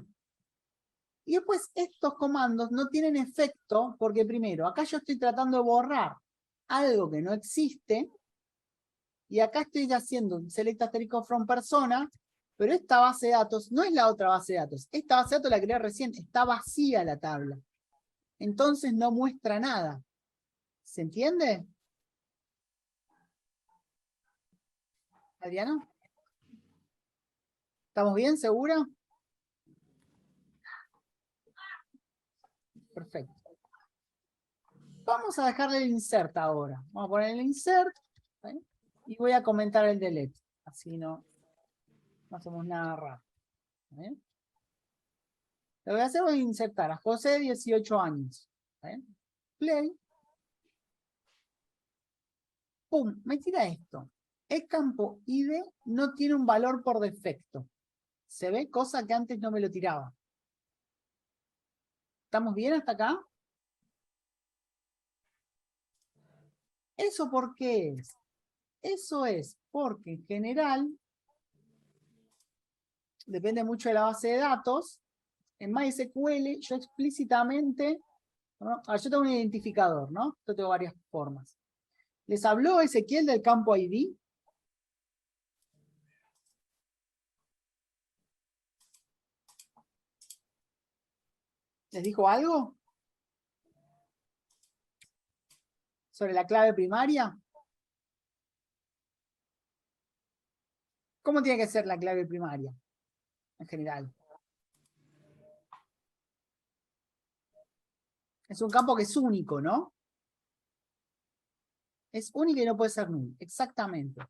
Y después estos comandos no tienen efecto porque primero, acá yo estoy tratando de borrar algo que no existe y acá estoy haciendo un select asterisco from persona, pero esta base de datos no es la otra base de datos. Esta base de datos la creé recién, está vacía la tabla. Entonces no muestra nada. ¿Se entiende? ¿Adriano? ¿Estamos bien? ¿Seguro? Perfecto. Vamos a dejarle el insert ahora. Vamos a poner el insert, ¿sí? Y voy a comentar el delete. Así no hacemos nada raro. ¿Sí? Lo que voy a hacer, voy a insertar a José, 18 años. ¿Sí? Play. ¡Pum! Me tira esto. El campo ID no tiene un valor por defecto. ¿Se ve? Cosa que antes no me lo tiraba. ¿Estamos bien hasta acá? ¿Eso por qué es? Eso es porque en general, depende mucho de la base de datos, en MySQL yo explícitamente, ¿no? Yo tengo un identificador, ¿no? Yo tengo varias formas. ¿Les habló Ezequiel del campo ID? ¿Les dijo algo? ¿Sobre la clave primaria? ¿Cómo tiene que ser la clave primaria? En general. Es un campo que es único, ¿no? Es único y no puede ser nulo. Exactamente.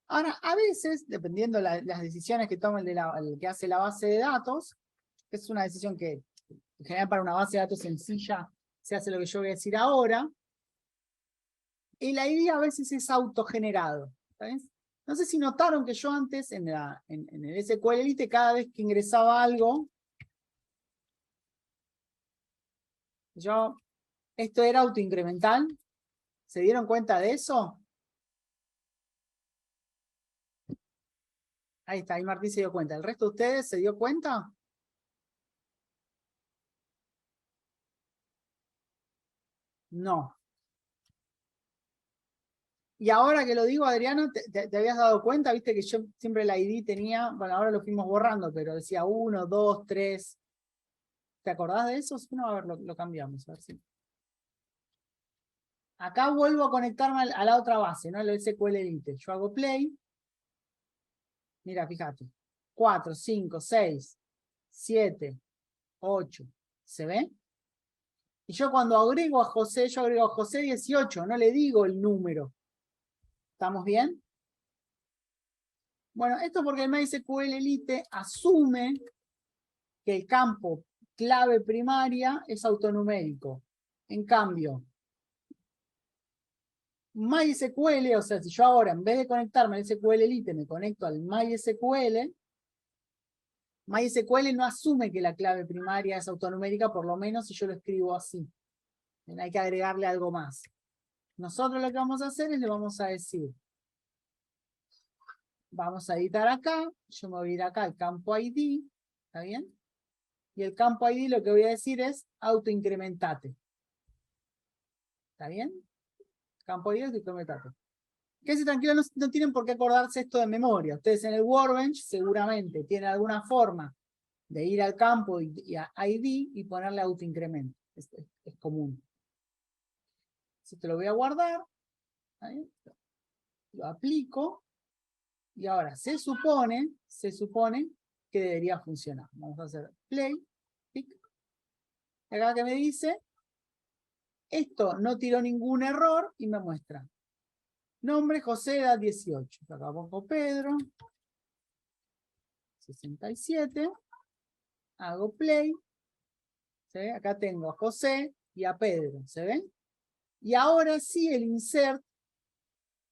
Ahora, a veces, dependiendo las decisiones que tome el que hace la base de datos, que es una decisión que en general para una base de datos sencilla se hace lo que yo voy a decir ahora, el ID a veces es autogenerado. ¿Sabes? No sé si notaron que yo antes en el SQL Elite cada vez que ingresaba algo, esto era autoincremental. ¿Se dieron cuenta de eso? Ahí está, ahí Martín se dio cuenta. ¿El resto de ustedes se dio cuenta? No. Y ahora que lo digo, Adriano, ¿te habías dado cuenta? Viste que yo siempre la ID tenía, bueno, ahora lo fuimos borrando, pero decía 1, 2, 3. ¿Te acordás de eso? No, a ver, lo cambiamos. A ver si. Acá vuelvo a conectarme a la otra base, ¿no? El SQL Elite. Yo hago play. Mira, fíjate. 4, 5, 6, 7, 8. ¿Se ve? Y yo cuando agrego a José, yo agrego a José 18, no le digo el número. ¿Estamos bien? Bueno, esto porque el MySQL Elite asume que el campo clave primaria es autonumérico. En cambio, MySQL, o sea, si yo ahora en vez de conectarme al SQL Elite me conecto al MySQL, MySQL no asume que la clave primaria es autonumérica, por lo menos si yo lo escribo así. Hay que agregarle algo más. Nosotros lo que vamos a hacer es le vamos a decir, vamos a editar acá, yo me voy a ir acá al campo ID, ¿está bien? Y el campo ID lo que voy a decir es autoincrementate. ¿Está bien? Campo ID autoincrementate. Quédense tranquilos, no tienen por qué acordarse esto de memoria. Ustedes en el Workbench seguramente tienen alguna forma de ir al campo y a ID y ponerle autoincremento. Es común. Esto lo voy a guardar. ¿Ahí? Lo aplico. Y ahora se supone que debería funcionar. Vamos a hacer play. Pic. Y acá que me dice, esto no tiró ningún error y me muestra. Nombre José, edad 18. Acá pongo Pedro. 67. Hago play. ¿Se ve? Acá tengo a José y a Pedro. ¿Se ven? Y ahora sí el insert,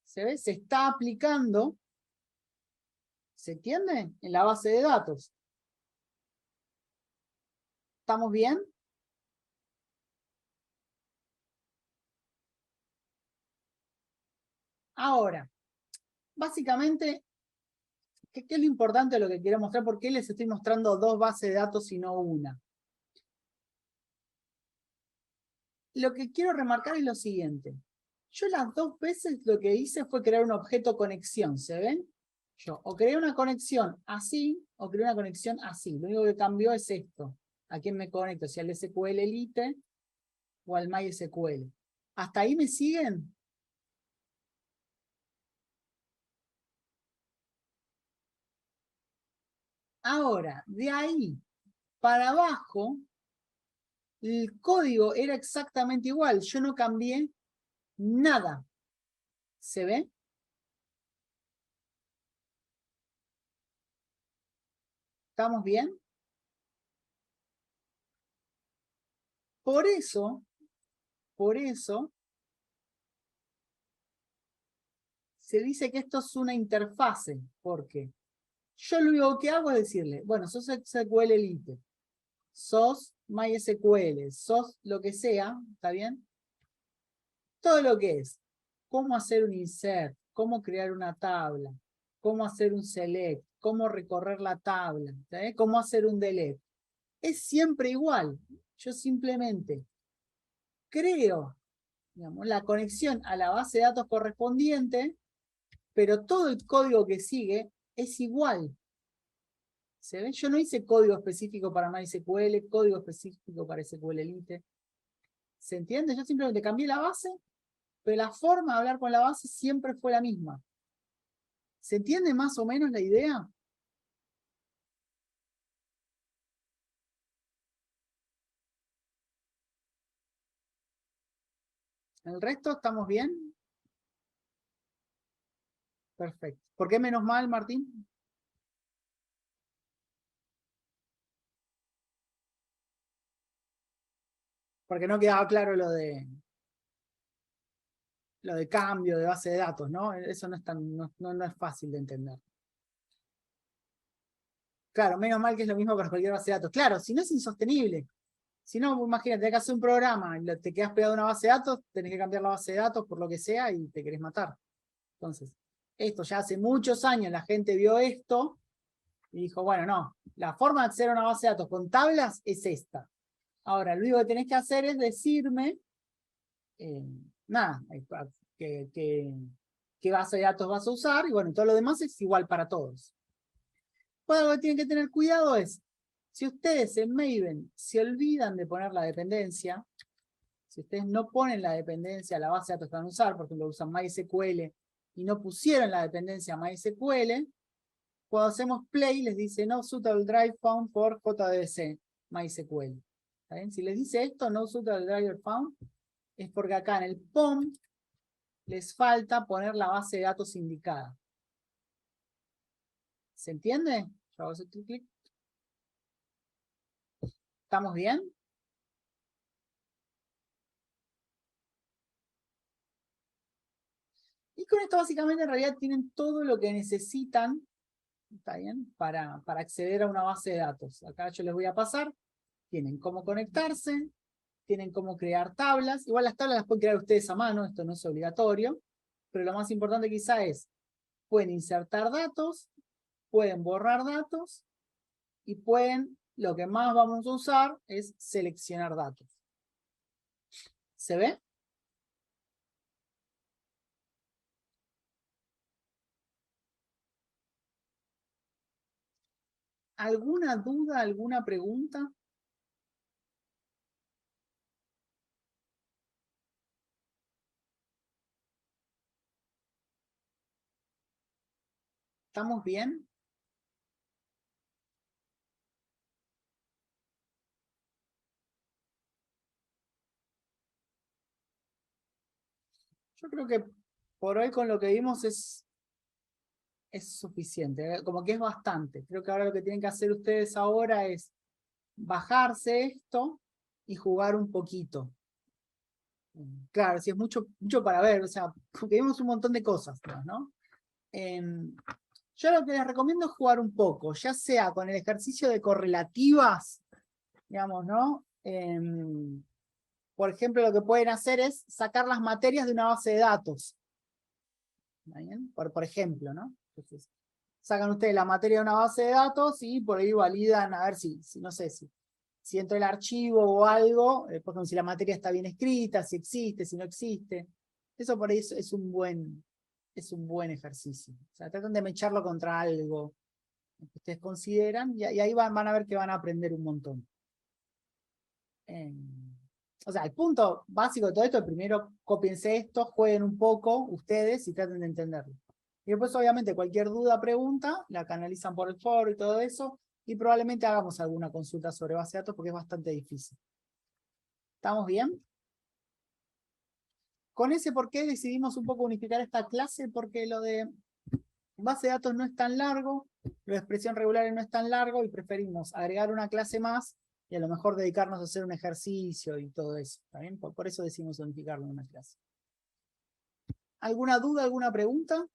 ¿se ve? Se está aplicando. ¿Se entiende? En la base de datos. ¿Estamos bien? Ahora, básicamente, ¿qué es lo importante de lo que quiero mostrar? ¿Por qué les estoy mostrando 2 bases de datos y no una? Lo que quiero remarcar es lo siguiente. Yo las 2 veces lo que hice fue crear un objeto conexión, ¿se ven? Yo o creé una conexión así, o creé una conexión así. Lo único que cambió es esto. ¿A quién me conecto? Si al SQL Elite o al MySQL. ¿Hasta ahí me siguen? Ahora, de ahí para abajo, el código era exactamente igual. Yo no cambié nada. ¿Se ve? ¿Estamos bien? Por eso, se dice que esto es una interfase. ¿Por qué? Yo lo único que hago es decirle, bueno, sos SQL Elite, sos MySQL, sos lo que sea, ¿está bien? Todo lo que es, cómo hacer un insert, cómo crear una tabla, cómo hacer un select, cómo recorrer la tabla, ¿está? Cómo hacer un delete. Es siempre igual. Yo simplemente creo, digamos, la conexión a la base de datos correspondiente, pero todo el código que sigue es igual. ¿Se ven? Yo no hice código específico para MySQL, código específico para SQL Elite. ¿Se entiende? Yo simplemente cambié la base, pero la forma de hablar con la base siempre fue la misma. ¿Se entiende más o menos la idea? ¿El resto estamos bien? Perfecto. ¿Por qué menos mal, Martín? Porque no quedaba claro lo de cambio de base de datos, ¿no? Eso no es, no es fácil de entender. Claro, menos mal que es lo mismo para cualquier base de datos. Claro, si no es insostenible. Si no, imagínate, tenés que hacer un programa y te quedas pegado a una base de datos, tenés que cambiar la base de datos por lo que sea y te querés matar. Entonces, esto ya hace muchos años la gente vio esto y dijo, bueno, no, la forma de acceder a una base de datos con tablas es esta. Ahora, lo único que tenés que hacer es decirme, nada, qué base de datos vas a usar y bueno, todo lo demás es igual para todos. Pues algo que tienen que tener cuidado es, si ustedes en Maven se olvidan de poner la dependencia, si ustedes no ponen la dependencia a la base de datos que van a usar, por ejemplo, usan MySQL y no pusieron la dependencia MySQL, cuando hacemos play les dice no suitable drive found for JDBC MySQL. ¿Está bien? Si les dice esto, no suitable driver found, es porque acá en el POM les falta poner la base de datos indicada. ¿Se entiende? Yo hago ese clic. ¿Estamos bien? Y con esto básicamente en realidad tienen todo lo que necesitan, ¿está bien? Para acceder a una base de datos. Acá yo les voy a pasar. Tienen cómo conectarse, tienen cómo crear tablas. Igual las tablas las pueden crear ustedes a mano, esto no es obligatorio. Pero lo más importante quizá es, pueden insertar datos, pueden borrar datos y pueden, lo que más vamos a usar es seleccionar datos. ¿Se ve? ¿Alguna duda, alguna pregunta? ¿Estamos bien? Yo creo que por hoy con lo que vimos es suficiente, como que es bastante. Creo que ahora lo que tienen que hacer ustedes ahora es bajarse esto y jugar un poquito. Claro, si es mucho, mucho para ver, o sea, porque vimos un montón de cosas, ¿no? Yo lo que les recomiendo es jugar un poco, ya sea con el ejercicio de correlativas, digamos, ¿no? Por ejemplo, lo que pueden hacer es sacar las materias de una base de datos. ¿Está bien? Por ejemplo, ¿no? Entonces, sacan ustedes la materia de una base de datos y por ahí validan a ver si no sé, si entra el archivo o algo, por ejemplo, si la materia está bien escrita, si existe, si no existe. Eso por ahí es un buen ejercicio. O sea, tratan de mecharlo contra algo que ustedes consideran y ahí van a ver que van a aprender un montón. O sea, el punto básico de todo esto, primero cópiense esto, jueguen un poco ustedes y traten de entenderlo. Y después, obviamente, cualquier duda, pregunta, la canalizan por el foro y todo eso, y probablemente hagamos alguna consulta sobre base de datos porque es bastante difícil. ¿Estamos bien? Con ese por qué decidimos un poco unificar esta clase, porque lo de base de datos no es tan largo, lo de expresión regular no es tan largo y preferimos agregar una clase más y a lo mejor dedicarnos a hacer un ejercicio y todo eso. ¿Está bien? Por eso decidimos unificarlo en una clase. ¿Alguna duda, alguna pregunta?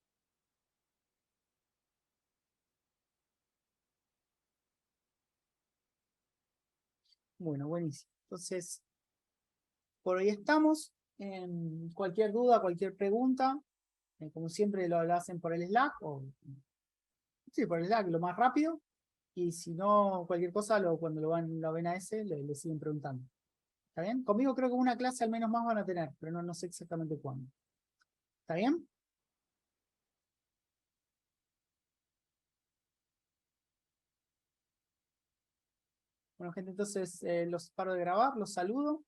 Bueno, buenísimo. Entonces, por hoy estamos. Cualquier duda, cualquier pregunta, como siempre lo hacen por el Slack, o sí, por el Slack, lo más rápido. Y si no, cualquier cosa, cuando lo ven a ese, le siguen preguntando. ¿Está bien? Conmigo creo que una clase al menos más van a tener, pero no sé exactamente cuándo. ¿Está bien? Bueno, gente, entonces los paro de grabar, los saludo.